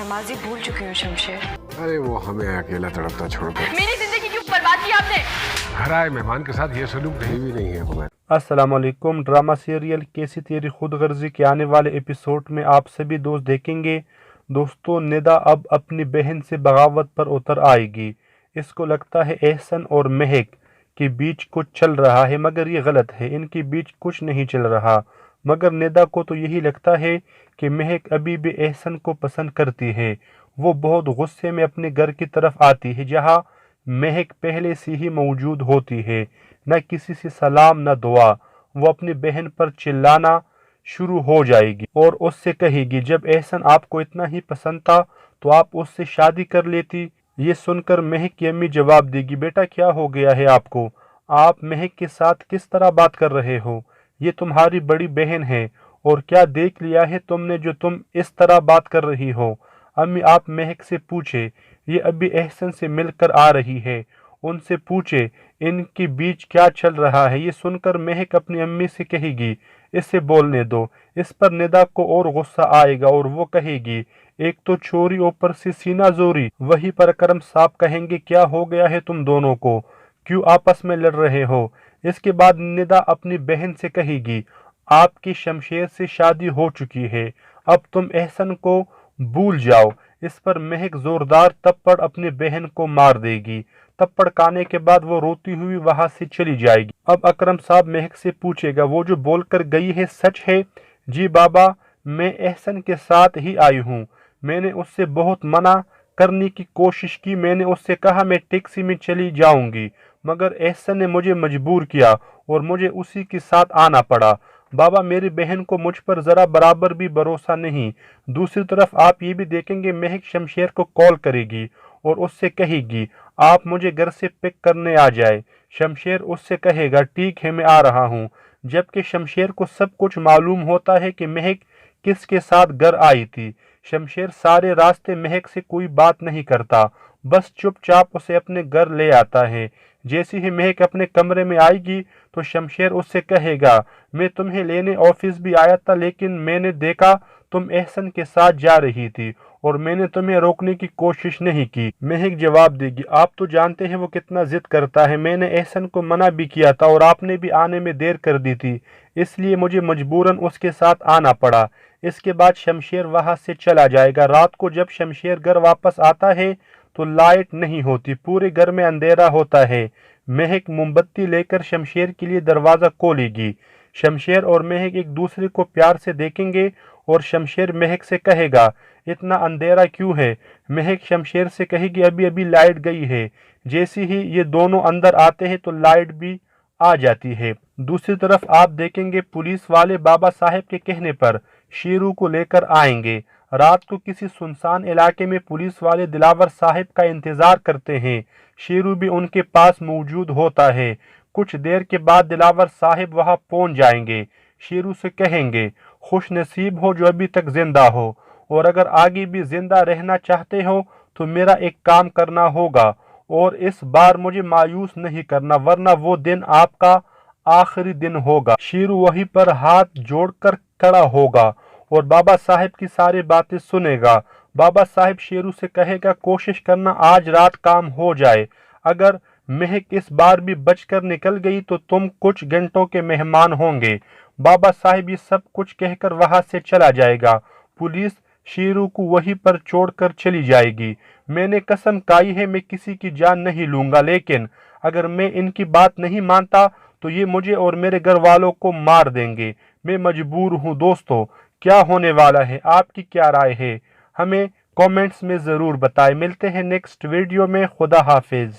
नमाज़ी भूल चुकी हूँ शमशेर। अरे वो हमें अकेला तड़पता छोड़ दो। मेरी जिंदगी क्यों बर्बाद की आपने? घर आए मेहमान के साथ ये सलूक कहीं भी नहीं है हमारे। अस्सलामुअलैकुम। ड्रामा सीरियल कैसी तेरी खुदगर्जी के आने वाले एपिसोड में आप सभी दोस्त देखेंगे। दोस्तों, निदा अब अपनी बहन से बगावत पर उतर आएगी। इसको लगता है एहसन और महक के बीच कुछ चल रहा है, मगर ये गलत है। इनके बीच कुछ नहीं चल रहा, मगर निदा को तो यही लगता है कि महक अभी भी एहसन को पसंद करती है। वो बहुत गुस्से में अपने घर की तरफ आती है, जहाँ महक पहले से ही मौजूद होती है। न किसी से सलाम न दुआ। वो अपनी बहन पर चिल्लाना शुरू हो जाएगी और उससे कहेगी, जब एहसन आपको इतना ही पसंद था तो आप उससे शादी कर लेती। ये सुनकर महक की अम्मी जवाब देगी, बेटा क्या हो गया है आपको? आप महक के साथ किस तरह बात कर रहे हो? ये तुम्हारी बड़ी बहन है, और क्या देख लिया है तुमने जो तुम इस तरह बात कर रही हो? अम्मी, आप महक से पूछे, ये अभी एहसन से मिलकर आ रही है, उनसे पूछे इनके बीच क्या चल रहा है। ये सुनकर महक अपनी अम्मी से कहेगी, इसे बोलने दो। इस पर निदा को और गुस्सा आएगा और वो कहेगी, एक तो चोरी ऊपर से सीना जोरी। वही पर करम साहब कहेंगे, क्या हो गया है तुम दोनों को, क्यों आपस में लड़ रहे हो? इसके बाद निदा अपनी बहन से कहेगी, आपकी शमशेर से शादी हो चुकी है, अब तुम एहसन को भूल जाओ। इस पर महक जोरदार थप्पड़ अपनी बहन को मार देगी। थप्पड़ खाने के बाद वो रोती हुई वहां से चली जाएगी। अब अकरम साहब महक से पूछेगा, वो जो बोलकर गई है सच है? जी बाबा, मैं एहसन के साथ ही आई हूँ। मैंने उससे बहुत मना करने की कोशिश की। मैंने उससे कहा मैं टैक्सी में चली जाऊंगी, मगर एहसन ने मुझे मजबूर किया और मुझे उसी के साथ आना पड़ा। बाबा, मेरी बहन को मुझ पर जरा बराबर भी भरोसा नहीं। दूसरी तरफ आप ये भी देखेंगे, महक शमशेर को कॉल करेगी और उससे कहेगी, आप मुझे घर से पिक करने आ जाए। शमशेर उससे कहेगा, ठीक है मैं आ रहा हूँ। जबकि शमशेर को सब कुछ मालूम होता है कि महक किसके साथ घर आई थी। शमशेर सारे रास्ते महक से कोई बात नहीं करता, बस चुपचाप उसे अपने घर ले आता है। जैसे ही महक अपने कमरे में आएगी तो शमशेर उससे कहेगा, मैं तुम्हें लेने ऑफिस भी आया था, लेकिन मैंने देखा तुम एहसन के साथ जा रही थी और मैंने तुम्हें रोकने की कोशिश नहीं की। महक जवाब देगी, आप तो जानते हैं वो कितना जिद करता है। मैंने एहसन को मना भी किया था और आपने भी आने में देर कर दी थी, इसलिए मुझे मजबूरन उसके साथ आना पड़ा। इसके बाद शमशेर वहां से चला जाएगा। रात को जब शमशेर घर वापस आता है तो लाइट नहीं होती, पूरे घर में अंधेरा होता है। महक मोमबत्ती लेकर शमशेर के लिए दरवाजा खोलेगी। शमशेर और महक एक दूसरे को प्यार से देखेंगे और शमशेर महक से कहेगा, इतना अंधेरा क्यों है? महक शमशेर से कहेगी, अभी अभी लाइट गई है। जैसे ही ये दोनों अंदर आते हैं तो लाइट भी आ जाती है। दूसरी तरफ आप देखेंगे, पुलिस वाले बाबा साहेब के कहने पर शेरू को लेकर आएंगे। रात को किसी सुनसान इलाके में पुलिस वाले दिलावर साहिब का इंतजार करते हैं। शेरू भी उनके पास मौजूद होता है। कुछ देर के बाद दिलावर साहिब वहां पहुंच जाएंगे। शेरू से कहेंगे, खुश नसीब हो जो अभी तक जिंदा हो, और अगर आगे भी जिंदा रहना चाहते हो तो मेरा एक काम करना होगा, और इस बार मुझे मायूस नहीं करना, वरना वो दिन आपका आखिरी दिन होगा। शेरू वहीं पर हाथ जोड़कर खड़ा होगा और बाबा साहिब की सारी बातें सुनेगा। बाबा साहिब शेरू से कहेगा, कोशिश करना आज रात काम हो जाए। अगर महक इस बार भी बचकर निकल गई तो तुम कुछ घंटों के मेहमान होंगे। बाबा साहिब ये सब कुछ कहकर वहां से चला जाएगा। पुलिस शेरू को वहीं पर छोड़कर चली जाएगी। मैंने कसम खाई है मैं किसी की जान नहीं लूंगा, लेकिन अगर मैं इनकी बात नहीं मानता तो ये मुझे और मेरे घर वालों को मार देंगे। मैं मजबूर हूँ। दोस्तों, क्या होने वाला है? आपकी क्या राय है? हमें कमेंट्स में ज़रूर बताएं। मिलते हैं नेक्स्ट वीडियो में। खुदा हाफिज।